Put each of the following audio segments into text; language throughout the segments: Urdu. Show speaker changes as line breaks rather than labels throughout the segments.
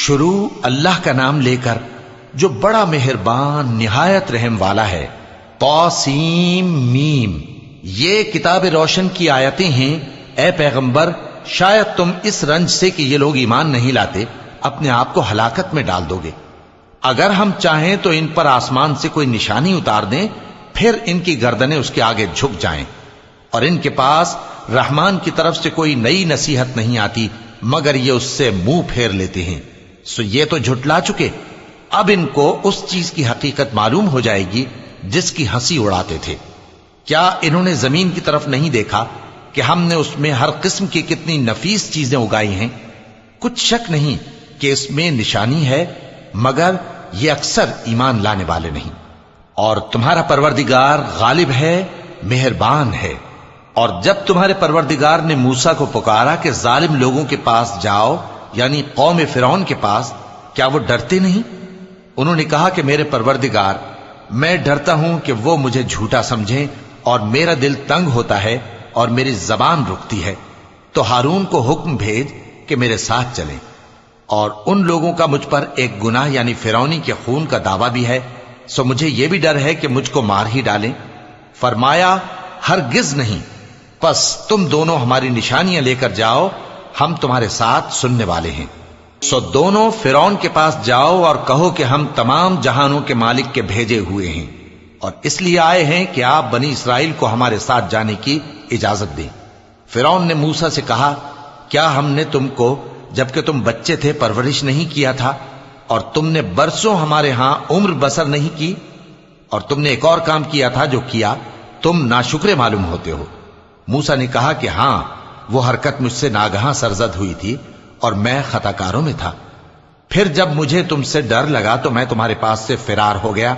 شروع اللہ کا نام لے کر جو بڑا مہربان نہایت رحم والا ہے۔ طاسیم میم، یہ کتاب روشن کی آیتیں ہیں۔ اے پیغمبر، شاید تم اس رنج سے کہ یہ لوگ ایمان نہیں لاتے اپنے آپ کو ہلاکت میں ڈال دو گے۔ اگر ہم چاہیں تو ان پر آسمان سے کوئی نشانی اتار دیں، پھر ان کی گردنیں اس کے آگے جھک جائیں، اور ان کے پاس رحمان کی طرف سے کوئی نئی نصیحت نہیں آتی مگر یہ اس سے منہ پھیر لیتے ہیں۔ سو یہ تو جھٹلا چکے، اب ان کو اس چیز کی حقیقت معلوم ہو جائے گی جس کی ہنسی اڑاتے تھے۔ کیا انہوں نے زمین کی طرف نہیں دیکھا کہ ہم نے اس میں ہر قسم کی کتنی نفیس چیزیں اگائی ہیں؟ کچھ شک نہیں کہ اس میں نشانی ہے، مگر یہ اکثر ایمان لانے والے نہیں۔ اور تمہارا پروردگار غالب ہے، مہربان ہے۔ اور جب تمہارے پروردگار نے موسیٰ کو پکارا کہ ظالم لوگوں کے پاس جاؤ، یعنی قوم فرعون کے پاس، کیا وہ ڈرتے نہیں؟ انہوں نے کہا کہ میرے پروردگار، میں ڈرتا ہوں کہ وہ مجھے جھوٹا سمجھیں، اور میرا دل تنگ ہوتا ہے اور میری زبان رکتی ہے، تو ہارون کو حکم بھیج کہ میرے ساتھ چلیں۔ اور ان لوگوں کا مجھ پر ایک گناہ یعنی فرعونی کے خون کا دعویٰ بھی ہے، سو مجھے یہ بھی ڈر ہے کہ مجھ کو مار ہی ڈالیں۔ فرمایا ہرگز نہیں، پس تم دونوں ہماری نشانیاں لے کر جاؤ، ہم تمہارے ساتھ سننے والے ہیں۔ سو دونوں فرعون کے پاس جاؤ اور کہو کہ ہم تمام جہانوں کے مالک کے بھیجے ہوئے ہیں، اور اس لیے آئے ہیں کہ آپ بنی اسرائیل کو ہمارے ساتھ جانے کی اجازت دیں۔ فرعون نے موسیٰ سے کہا، کیا ہم نے تم کو جبکہ تم بچے تھے پرورش نہیں کیا تھا، اور تم نے برسوں ہمارے ہاں عمر بسر نہیں کی؟ اور تم نے ایک اور کام کیا تھا جو کیا، تم ناشکرے معلوم ہوتے ہو۔ موسیٰ نے کہا کہ ہاں، وہ حرکت مجھ سے ناگہاں سرزد ہوئی تھی اور میں خطا کاروں میں تھا۔ پھر جب مجھے تم سے ڈر لگا تو میں تمہارے پاس سے فرار ہو گیا۔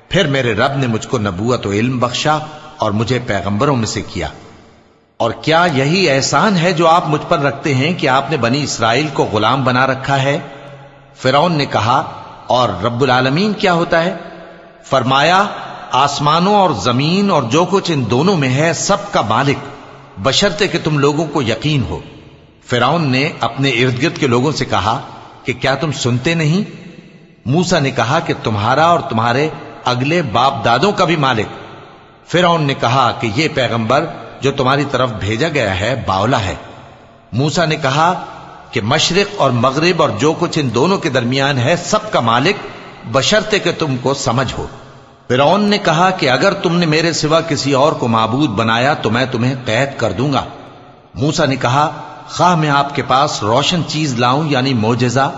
پھر میرے رب نے مجھ کو نبوت و علم بخشا اور مجھے پیغمبروں میں سے کیا۔ اور کیا یہی احسان ہے جو آپ مجھ پر رکھتے ہیں کہ آپ نے بنی اسرائیل کو غلام بنا رکھا ہے؟ فرعون نے کہا، اور رب العالمین کیا ہوتا ہے؟ فرمایا، آسمانوں اور زمین اور جو کچھ ان دونوں میں ہے سب کا مالک، بشرطے کہ تم لوگوں کو یقین ہو۔ فرعون نے اپنے ارد گرد کے لوگوں سے کہا کہ کیا تم سنتے نہیں؟ موسیٰ نے کہا کہ تمہارا اور تمہارے اگلے باپ دادوں کا بھی مالک۔ فرعون نے کہا کہ یہ پیغمبر جو تمہاری طرف بھیجا گیا ہے باولا ہے۔ موسیٰ نے کہا کہ مشرق اور مغرب اور جو کچھ ان دونوں کے درمیان ہے سب کا مالک، بشرطے کہ تم کو سمجھ ہو۔ فرعون نے کہا کہ اگر تم نے میرے سوا کسی اور کو معبود بنایا تو میں تمہیں قید کر دوں گا۔ موسیٰ نے کہا، خواہ میں آپ کے پاس روشن چیز لاؤں یعنی معجزہ؟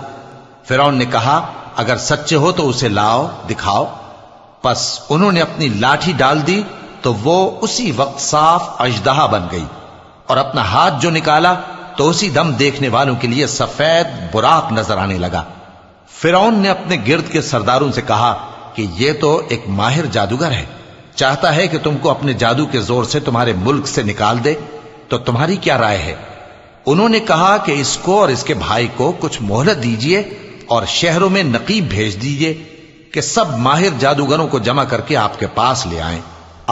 فرعون نے کہا، اگر سچے ہو تو اسے لاؤ، دکھاؤ۔ پس انہوں نے اپنی لاٹھی ڈال دی تو وہ اسی وقت صاف اژدہا بن گئی، اور اپنا ہاتھ جو نکالا تو اسی دم دیکھنے والوں کے لیے سفید براق نظر آنے لگا۔ فرعون نے اپنے گرد کے سرداروں سے کہا کہ یہ تو ایک ماہر جادوگر ہے، چاہتا ہے کہ تم کو اپنے جادو کے زور سے تمہارے ملک سے نکال دے، تو تمہاری کیا رائے ہے؟ انہوں نے کہا کہ اس کو اور اس کے بھائی کو کچھ مہلت دیجئے اور شہروں میں نقیب بھیج دیجئے کہ سب ماہر جادوگروں کو جمع کر کے آپ کے پاس لے آئیں۔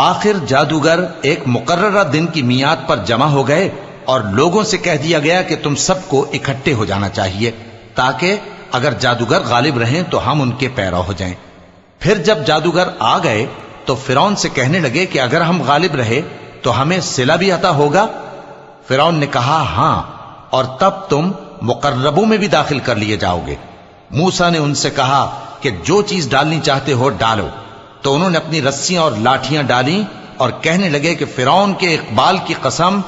آخر جادوگر ایک مقررہ دن کی میعاد پر جمع ہو گئے اور لوگوں سے کہہ دیا گیا کہ تم سب کو اکٹھے ہو جانا چاہیے، تاکہ اگر جادوگر غالب رہیں تو ہم ان کے پیرو ہو جائیں۔ پھر جب جادوگر آ گئے تو فرعون سے کہنے لگے کہ اگر ہم غالب رہے تو ہمیں صلہ بھی عطا ہوگا؟ فرعون نے کہا، ہاں، اور تب تم مقربوں میں بھی داخل کر لیے جاؤ گے۔ موسیٰ نے ان سے کہا کہ جو چیز ڈالنی چاہتے ہو ڈالو، تو انہوں نے اپنی رسیاں اور لاٹھیاں ڈالیں اور کہنے لگے کہ فرعون کے اقبال کی قسم،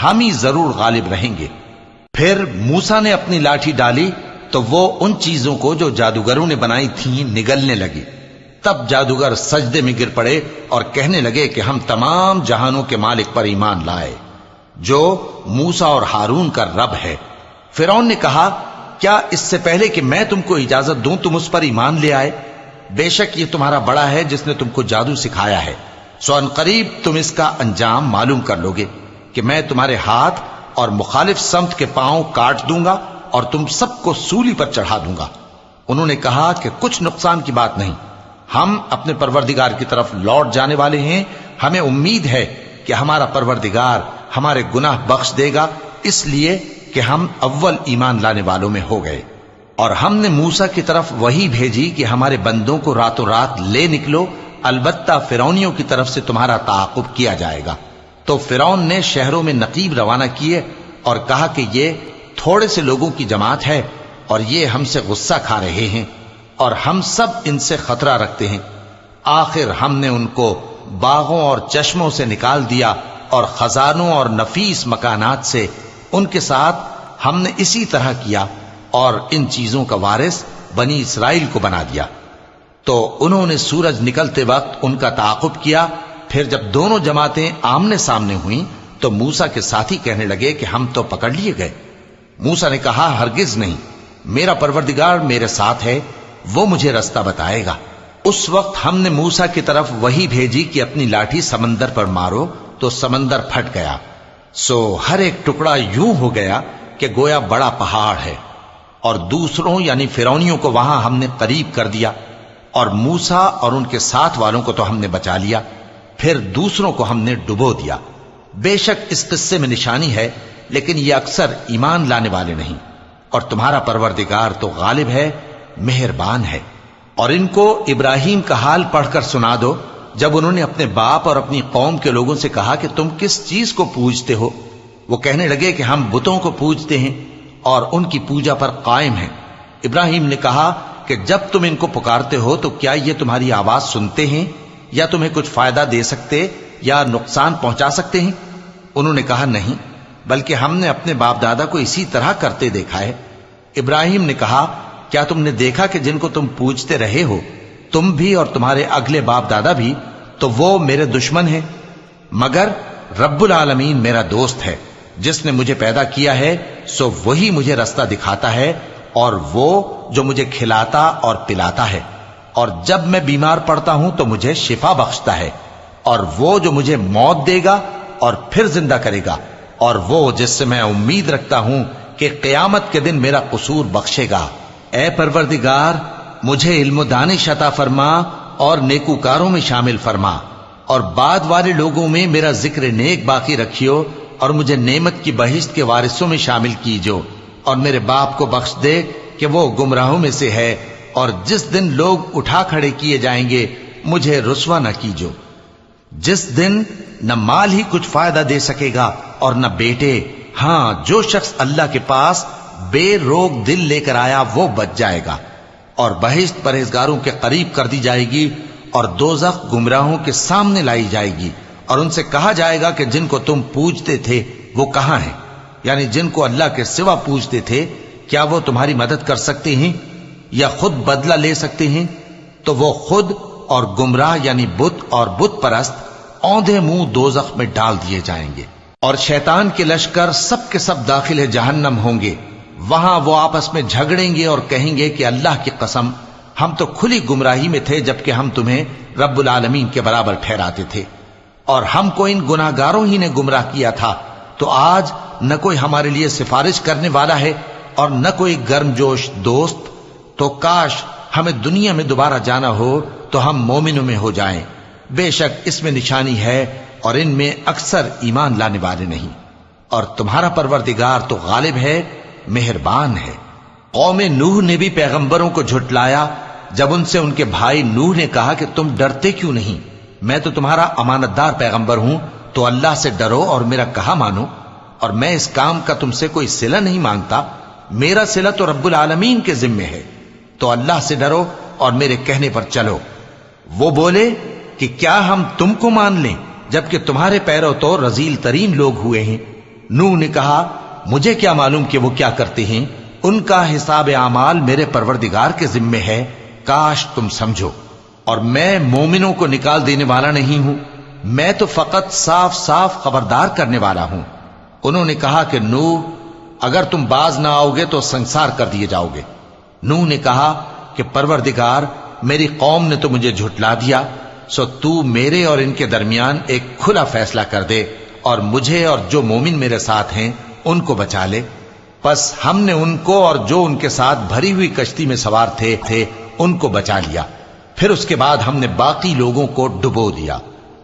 ہم ہی ضرور غالب رہیں گے۔ پھر موسیٰ نے اپنی لاٹھی ڈالی تو وہ ان چیزوں کو جو جادوگروں نے بنائی تھیں نگلنے لگی۔ تب جادوگر سجدے میں گر پڑے اور کہنے لگے کہ ہم تمام جہانوں کے مالک پر ایمان لائے، جو موسیٰ اور ہارون کا رب ہے۔ فرعون نے کہا، کیا اس سے پہلے کہ میں تم کو اجازت دوں تم اس پر ایمان لے آئے؟ بے شک یہ تمہارا بڑا ہے جس نے تم کو جادو سکھایا ہے، سو ان قریب تم اس کا انجام معلوم کر لوگے کہ میں تمہارے ہاتھ اور مخالف سمت کے پاؤں کاٹ دوں گا اور تم سب کو سولی پر چڑھا دوں گا۔ انہوں نے کہا کہ کچھ نقصان کی بات نہیں، ہم اپنے پروردگار کی طرف لوٹ جانے والے ہیں، ہمیں امید ہے کہ ہمارا پروردگار ہمارے گناہ بخش دے گا، اس لیے کہ ہم اول ایمان لانے والوں میں ہو گئے۔ اور ہم نے موسیٰ کی طرف وحی بھیجی کہ ہمارے بندوں کو راتوں رات لے نکلو، البتہ فرعونیوں کی طرف سے تمہارا تعاقب کیا جائے گا۔ تو فرعون نے شہروں میں نقیب روانہ کیے اور کہا کہ یہ تھوڑے سے لوگوں کی جماعت ہے اور یہ ہم سے غصہ کھا رہے ہیں اور ہم سب ان سے خطرہ رکھتے ہیں۔ آخر ہم نے ان کو باغوں اور چشموں سے نکال دیا اور خزانوں اور نفیس مکانات سے۔ ان کے ساتھ ہم نے اسی طرح کیا اور ان چیزوں کا وارث بنی اسرائیل کو بنا دیا۔ تو انہوں نے سورج نکلتے وقت ان کا تعاقب کیا۔ پھر جب دونوں جماعتیں آمنے سامنے ہوئیں تو موسیٰ کے ساتھی کہنے لگے کہ ہم تو پکڑ لیے گئے۔ موسیٰ نے کہا ہرگز نہیں، میرا پروردگار میرے ساتھ ہے، وہ مجھے رستہ بتائے گا۔ اس وقت ہم نے موسیٰ کی طرف وحی بھیجی کہ اپنی لاٹھی سمندر پر مارو، تو سمندر پھٹ گیا، سو ہر ایک ٹکڑا یوں ہو گیا کہ گویا بڑا پہاڑ ہے، اور دوسروں یعنی فرعونیوں کو وہاں ہم نے قریب کر دیا، اور موسیٰ اور ان کے ساتھ والوں کو تو ہم نے بچا لیا، پھر دوسروں کو ہم نے ڈبو دیا۔ بے شک اس قصے میں نشانی ہے، لیکن یہ اکثر ایمان لانے والے نہیں، اور تمہارا پروردگار تو غالب ہے، مہربان ہے۔ اور ان کو ابراہیم کا حال پڑھ کر سنا دو، جب انہوں نے اپنے باپ اور اپنی قوم کے لوگوں سے کہا کہ تم کس چیز کو پوجتے ہو؟ وہ کہنے لگے کہ ہم بتوں کو پوجتے ہیں اور ان کی پوجا پر قائم ہیں۔ ابراہیم نے کہا کہ جب تم ان کو پکارتے ہو تو کیا یہ تمہاری آواز سنتے ہیں یا تمہیں کچھ فائدہ دے سکتے یا نقصان پہنچا سکتے ہیں؟ انہوں نے کہا نہیں، بلکہ ہم نے اپنے باپ دادا کو اسی طرح کرتے دیکھا ہے۔ ابراہیم نے کہا کیا تم نے دیکھا کہ جن کو تم پوجتے رہے ہو، تم بھی اور تمہارے اگلے باپ دادا بھی، تو وہ میرے دشمن ہیں، مگر رب العالمین میرا دوست ہے، جس نے مجھے پیدا کیا ہے سو وہی مجھے رستہ دکھاتا ہے، اور وہ جو مجھے کھلاتا اور پلاتا ہے، اور جب میں بیمار پڑتا ہوں تو مجھے شفا بخشتا ہے، اور وہ جو مجھے موت دے گا اور پھر زندہ کرے گا، اور وہ جس سے میں امید رکھتا ہوں کہ قیامت کے دن میرا قصور بخشے گا۔ اے پروردگار، مجھے علم و دانش عطا فرما اور نیکوکاروں میں شامل فرما، اور بعد والے لوگوں میں میرا ذکر نیک باقی رکھیو، اور مجھے نعمت کی بہشت کے وارثوں میں شامل کیجو، اور میرے باپ کو بخش دے کہ وہ گمراہوں میں سے ہے، اور جس دن لوگ اٹھا کھڑے کیے جائیں گے مجھے رسوا نہ کیجو، جس دن نہ مال ہی کچھ فائدہ دے سکے گا اور نہ بیٹے۔ ہاں، جو شخص اللہ کے پاس بے روک دل لے کر آیا وہ بچ جائے گا، اور بہشت پرہیزگاروں کے قریب کر دی جائے گی، اور دوزخ گمراہوں کے سامنے لائی جائے گی، اور ان سے کہا جائے گا کہ جن کو تم پوجتے تھے وہ کہاں ہیں؟ یعنی جن کو اللہ کے سوا پوجتے تھے، کیا وہ تمہاری مدد کر سکتے ہیں یا خود بدلہ لے سکتے ہیں؟ تو وہ خود اور گمراہ یعنی بت اور بت پرست اوندھے منہ دوزخ میں ڈال دیے جائیں گے، اور شیطان کے لشکر سب کے سب داخل جہنم ہوں گے۔ وہاں وہ آپس میں جھگڑیں گے اور کہیں گے کہ اللہ کی قسم، ہم تو کھلی گمراہی میں تھے جبکہ ہم تمہیں رب العالمین کے برابر ٹھہراتے تھے، اور ہم کو ان گناہگاروں ہی نے گمراہ کیا تھا، تو آج نہ کوئی ہمارے لیے سفارش کرنے والا ہے اور نہ کوئی گرم جوش دوست۔ تو کاش ہمیں دنیا میں دوبارہ جانا ہو تو ہم مومنوں میں ہو جائیں، بے شک اس میں نشانی ہے اور ان میں اکثر ایمان لانے والے نہیں، اور تمہارا پروردگار تو غالب ہے، مہربان ہے۔ قوم نوح نے بھی پیغمبروں کو جھٹلایا جب ان سے ان کے بھائی نوح نے کہا کہ تم ڈرتے کیوں نہیں؟ میں تو تمہارا امانت دار پیغمبر ہوں، تو اللہ سے ڈرو اور میرا کہا مانو، اور میں اس کام کا تم سے کوئی صلہ نہیں مانگتا، میرا صلہ تو رب العالمین کے ذمے ہے، تو اللہ سے ڈرو اور میرے کہنے پر چلو۔ وہ بولے کہ کیا ہم تم کو مان لیں جبکہ تمہارے پیرو تو رذیل ترین لوگ ہوئے ہیں؟ نوح نے کہا مجھے کیا معلوم کہ وہ کیا کرتے ہیں، ان کا حساب اعمال میرے پروردگار کے ذمے ہے، کاش تم سمجھو، اور میں مومنوں کو نکال دینے والا نہیں ہوں، میں تو فقط صاف صاف خبردار کرنے والا ہوں۔ انہوں نے کہا کہ نوح، اگر تم باز نہ آؤ گے تو سنسار کر دیے جاؤ گے۔ نوح نے کہا کہ پروردگار، میری قوم نے تو مجھے جھٹلا دیا، سو تو میرے اور ان کے درمیان ایک کھلا فیصلہ کر دے، اور مجھے اور جو مومن میرے ساتھ ہیں ان کو بچا لے۔ پس ہم نے ان کو اور جو ان کے ساتھ بھری ہوئی کشتی میں سوار تھے ان کو بچا لیا، پھر اس کے بعد ہم نے باقی لوگوں کو ڈبو دیا۔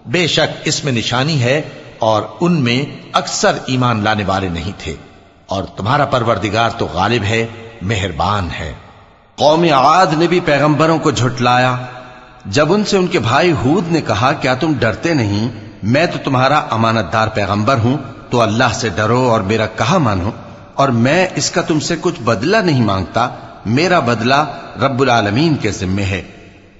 بے شک اس میں نشانی ہے اور ان میں اکثر ایمان لانے والے نہیں تھے، اور تمہارا پروردگار تو غالب ہے، مہربان ہے۔
قوم عاد نے بھی پیغمبروں کو جھٹلایا جب ان سے ان کے بھائی ہود نے کہا کیا تم ڈرتے نہیں، میں تو تمہارا امانت دار پیغمبر ہوں، تو اللہ سے ڈرو اور میرا کہا مانو، اور میں اس کا تم سے کچھ بدلہ نہیں مانگتا، میرا بدلہ رب العالمین کے ذمے ہے۔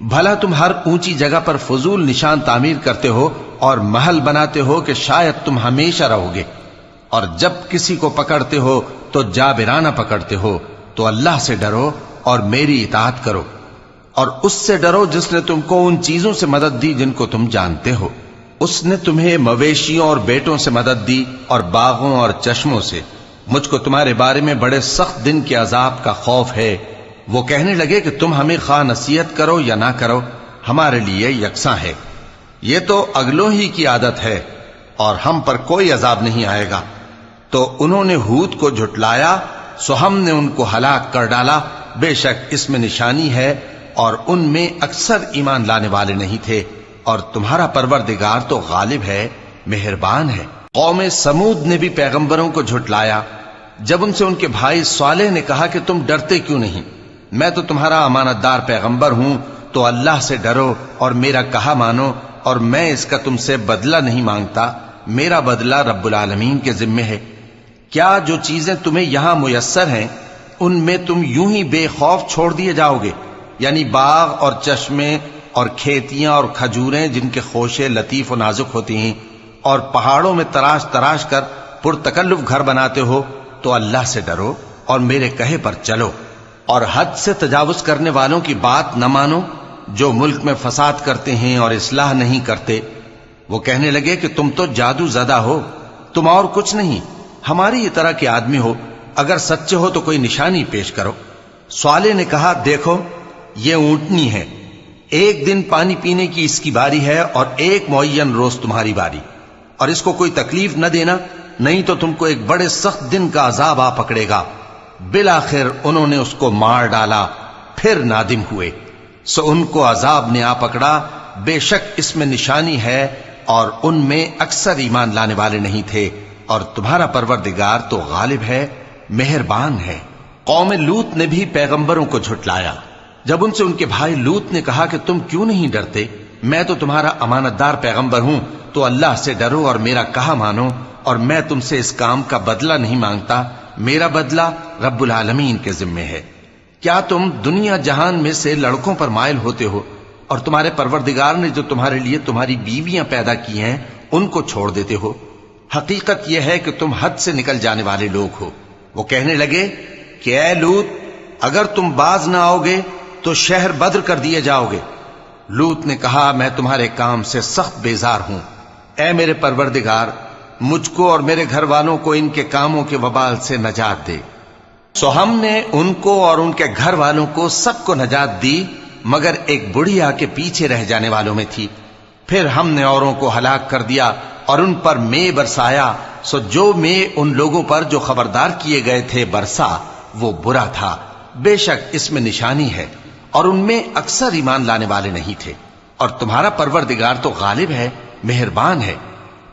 بھلا تم ہر اونچی جگہ پر فضول نشان تعمیر کرتے ہو اور محل بناتے ہو کہ شاید تم ہمیشہ رہو گے، اور جب کسی کو پکڑتے ہو تو جابرانہ پکڑتے ہو، تو اللہ سے ڈرو اور میری اطاعت کرو، اور اس سے ڈرو جس نے تم کو ان چیزوں سے مدد دی جن کو تم جانتے ہو۔ اس نے تمہیں مویشیوں اور بیٹوں سے مدد دی اور باغوں اور چشموں سے۔ مجھ کو تمہارے بارے میں بڑے سخت دن کے عذاب کا خوف ہے۔ وہ کہنے لگے کہ تم ہمیں خواہ نصیحت کرو یا نہ کرو، ہمارے لیے یکساں ہے، یہ تو اگلوں ہی کی عادت ہے اور ہم پر کوئی عذاب نہیں آئے گا۔ تو انہوں نے ہود کو جھٹلایا، سو ہم نے ان کو ہلاک کر ڈالا، بے شک اس میں نشانی ہے اور ان میں اکثر ایمان لانے والے نہیں تھے، اور تمہارا پروردگار تو غالب ہے، مہربان ہے۔ قوم سمود نے بھی پیغمبروں کو جھٹلایا جب ان سے ان کے بھائی صالح نے کہا کہ تم ڈرتے کیوں نہیں، میں تو تمہارا امانت دار پیغمبر ہوں، تو اللہ سے ڈرو اور میرا کہا مانو، اور میں اس کا تم سے بدلہ نہیں مانگتا، میرا بدلہ رب العالمین کے ذمے ہے۔ کیا جو چیزیں تمہیں یہاں میسر ہیں ان میں تم یوں ہی بے خوف چھوڑ دیے جاؤ گے؟ یعنی باغ اور چشمے اور کھیتیاں اور کھجوریں جن کے خوشے لطیف و نازک ہوتی ہیں، اور پہاڑوں میں تراش تراش کر پرتکلف گھر بناتے ہو، تو اللہ سے ڈرو اور میرے کہے پر چلو، اور حد سے تجاوز کرنے والوں کی بات نہ مانو جو ملک میں فساد کرتے ہیں اور اصلاح نہیں کرتے۔ وہ کہنے لگے کہ تم تو جادو زدہ ہو، تم اور کچھ نہیں، ہماری یہ طرح کے آدمی ہو، اگر سچے ہو تو کوئی نشانی پیش کرو۔ صالح نے کہا دیکھو یہ اونٹنی ہے، ایک دن پانی پینے کی اس کی باری ہے اور ایک معین روز تمہاری باری، اور اس کو کوئی تکلیف نہ دینا، نہیں تو تم کو ایک بڑے سخت دن کا عذاب آ پکڑے گا۔ بالآخر انہوں نے اس کو مار ڈالا، پھر نادم ہوئے، سو ان کو عذاب نے آ پکڑا، بے شک اس میں نشانی ہے اور ان میں اکثر ایمان لانے والے نہیں تھے، اور تمہارا پروردگار تو غالب ہے، مہربان ہے۔ قوم لوط نے بھی پیغمبروں کو جھٹلایا جب ان سے ان کے بھائی لوط نے کہا کہ تم کیوں نہیں ڈرتے، میں تو تمہارا امانت دار پیغمبر ہوں، تو اللہ سے ڈرو اور میرا کہا مانو، اور میں تم سے اس کام کا بدلہ نہیں مانگتا، میرا بدلہ رب العالمین کے ذمے ہے۔ کیا تم دنیا جہان میں سے لڑکوں پر مائل ہوتے ہو، اور تمہارے پروردگار نے جو تمہارے لیے تمہاری بیویاں پیدا کی ہیں ان کو چھوڑ دیتے ہو؟ حقیقت یہ ہے کہ تم حد سے نکل جانے والے لوگ ہو۔ وہ کہنے لگے کہ اے لوط، اگر تم باز نہ آؤ گے تو شہر بدر کر دیے جاؤ گے۔ لوط نے کہا میں تمہارے کام سے سخت بیزار ہوں، اے میرے پروردگار مجھ کو اور میرے گھر والوں کو ان کے کاموں کے وبال سے نجات دے۔ سو ہم نے ان کو اور ان کے گھر والوں کو سب کو نجات دی، مگر ایک بڑھیا کے پیچھے رہ جانے والوں میں تھی۔ پھر ہم نے اوروں کو ہلاک کر دیا اور ان پر مے برسایا، سو جو مے ان لوگوں پر جو خبردار کیے گئے تھے برسا وہ برا تھا، بے شک اس میں نشانی ہے، اور ان میں اکثر ایمان لانے والے نہیں تھے، اور تمہارا پروردگار تو غالب ہے، مہربان ہے۔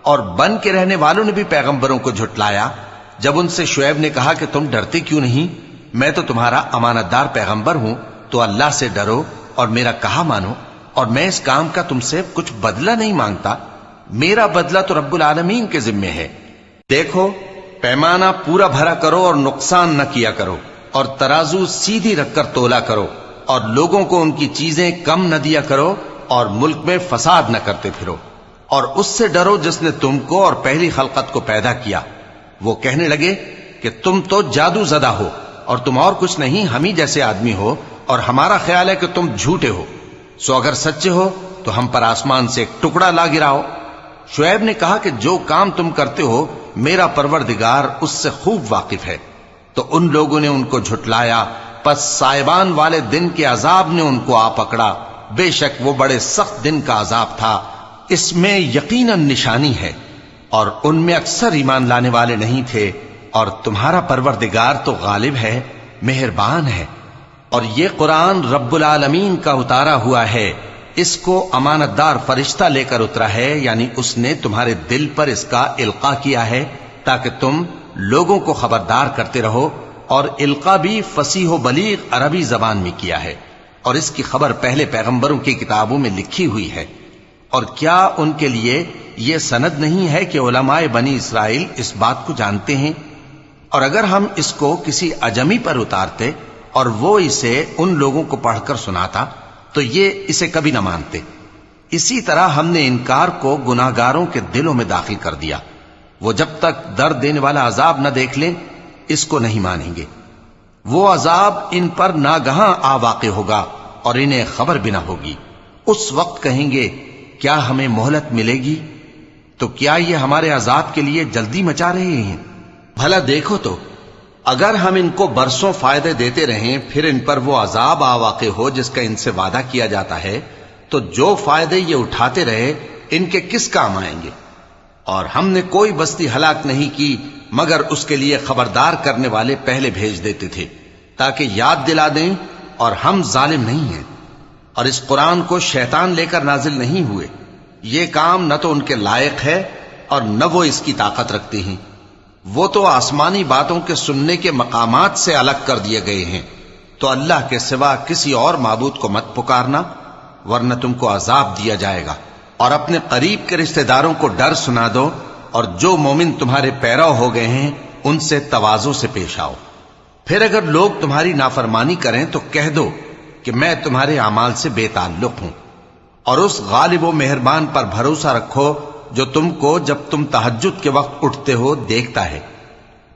اور بن کے رہنے والوں نے بھی پیغمبروں کو جھٹلایا جب ان سے شعیب نے کہا کہ تم ڈرتے کیوں نہیں، میں تو تمہارا امانت دار پیغمبر ہوں، تو اللہ سے ڈرو اور میرا کہا مانو، اور میں اس کام کا تم سے کچھ بدلہ نہیں مانگتا، میرا بدلہ تو رب العالمین کے ذمے ہے۔ دیکھو پیمانہ پورا بھرا کرو اور نقصان نہ کیا کرو، اور ترازو سیدھی رکھ کر تولا کرو، اور لوگوں کو ان کی چیزیں کم نہ دیا کرو، اور ملک میں فساد نہ کرتے پھرو، اور اس سے ڈرو جس نے تم کو اور پہلی خلقت کو پیدا کیا۔ وہ کہنے لگے کہ تم تو جادو زدہ ہو اور تم اور کچھ نہیں، ہم ہی جیسے آدمی ہو، اور ہمارا خیال ہے کہ تم جھوٹے ہو، سو اگر سچے ہو تو ہم پر آسمان سے ایک ٹکڑا لا گراؤ۔ شعیب نے کہا کہ جو کام تم کرتے ہو میرا پروردگار اس سے خوب واقف ہے۔ تو ان لوگوں نے ان کو جھٹلایا، پس سائبان والے دن کے عذاب نے ان کو آ پکڑا، بے شک وہ بڑے سخت دن کا عذاب تھا، اس میں یقیناً نشانی ہے، اور ان میں اکثر ایمان لانے والے نہیں تھے، اور تمہارا پروردگار تو غالب ہے، مہربان ہے۔ اور یہ قرآن رب العالمین کا اتارا ہوا ہے، اس کو امانت دار فرشتہ لے کر اترا ہے، یعنی اس نے تمہارے دل پر اس کا القاء کیا ہے تاکہ تم لوگوں کو خبردار کرتے رہو اور القا بھی فصیح و بلیغ عربی زبان میں کیا ہے، اور اس کی خبر پہلے پیغمبروں کی کتابوں میں لکھی ہوئی ہے۔ اور کیا ان کے لیے یہ سند نہیں ہے کہ علماء بنی اسرائیل اس بات کو جانتے ہیں؟ اور اگر ہم اس کو کسی اجمی پر اتارتے اور وہ اسے ان لوگوں کو پڑھ کر سناتا تو یہ اسے کبھی نہ مانتے۔ اسی طرح ہم نے انکار کو گناہگاروں کے دلوں میں داخل کر دیا، وہ جب تک درد دینے والا عذاب نہ دیکھ لیں اس کو نہیں مانیں گے۔ وہ عذاب ان پر ناگہاں آ واقع ہوگا اور انہیں خبر بھی نہ ہوگی۔ اس وقت کہیں گے کیا ہمیں مہلت ملے گی؟ تو کیا یہ ہمارے عذاب کے لیے جلدی مچا رہے ہیں؟ بھلا دیکھو تو اگر ہم ان کو برسوں فائدے دیتے رہیں پھر ان پر وہ عذاب آ واقع ہو جس کا ان سے وعدہ کیا جاتا ہے تو جو فائدے یہ اٹھاتے رہے ان کے کس کام آئیں گے؟ اور ہم نے کوئی بستی ہلاک نہیں کی مگر اس کے لیے خبردار کرنے والے پہلے بھیج دیتے تھے تاکہ یاد دلا دیں، اور ہم ظالم نہیں ہیں۔ اور اس قرآن کو شیطان لے کر نازل نہیں ہوئے، یہ کام نہ تو ان کے لائق ہے اور نہ وہ اس کی طاقت رکھتے ہیں۔ وہ تو آسمانی باتوں کے سننے کے مقامات سے الگ کر دیے گئے ہیں۔ تو اللہ کے سوا کسی اور معبود کو مت پکارنا ورنہ تم کو عذاب دیا جائے گا۔ اور اپنے قریب کے رشتہ داروں کو ڈر سنا دو، اور جو مومن تمہارے پیرو ہو گئے ہیں ان سے تواضع سے پیش آؤ۔ پھر اگر لوگ تمہاری نافرمانی کریں تو کہہ دو کہ میں تمہارے اعمال سے بے تعلق ہوں، اور اس غالب و مہربان پر بھروسہ رکھو جو تم کو جب تم تہجد کے وقت اٹھتے ہو دیکھتا ہے،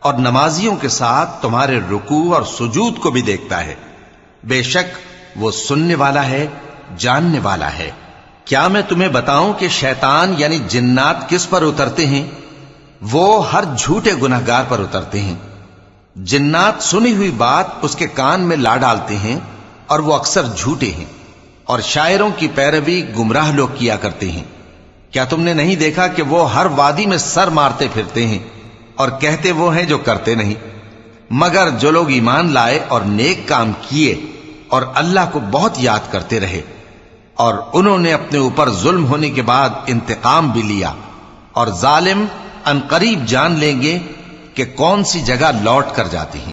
اور نمازیوں کے ساتھ تمہارے رکوع اور سجود کو بھی دیکھتا ہے۔ بے شک وہ سننے والا ہے، جاننے والا ہے۔ کیا میں تمہیں بتاؤں کہ شیطان یعنی جنات کس پر اترتے ہیں؟ وہ ہر جھوٹے گناہگار پر اترتے ہیں۔ جنات سنی ہوئی بات اس کے کان میں لا ڈالتے ہیں اور وہ اکثر جھوٹے ہیں، اور شاعروں کی پیروی گمراہ لوگ کیا کرتے ہیں۔ کیا تم نے نہیں دیکھا کہ وہ ہر وادی میں سر مارتے پھرتے ہیں اور کہتے وہ ہیں جو کرتے نہیں؟ مگر جو لوگ ایمان لائے اور نیک کام کیے اور اللہ کو بہت یاد کرتے رہے، اور انہوں نے اپنے اوپر ظلم ہونے کے بعد انتقام بھی لیا، اور ظالم عنقریب جان لیں گے کہ کون سی جگہ لوٹ کر جاتی ہیں۔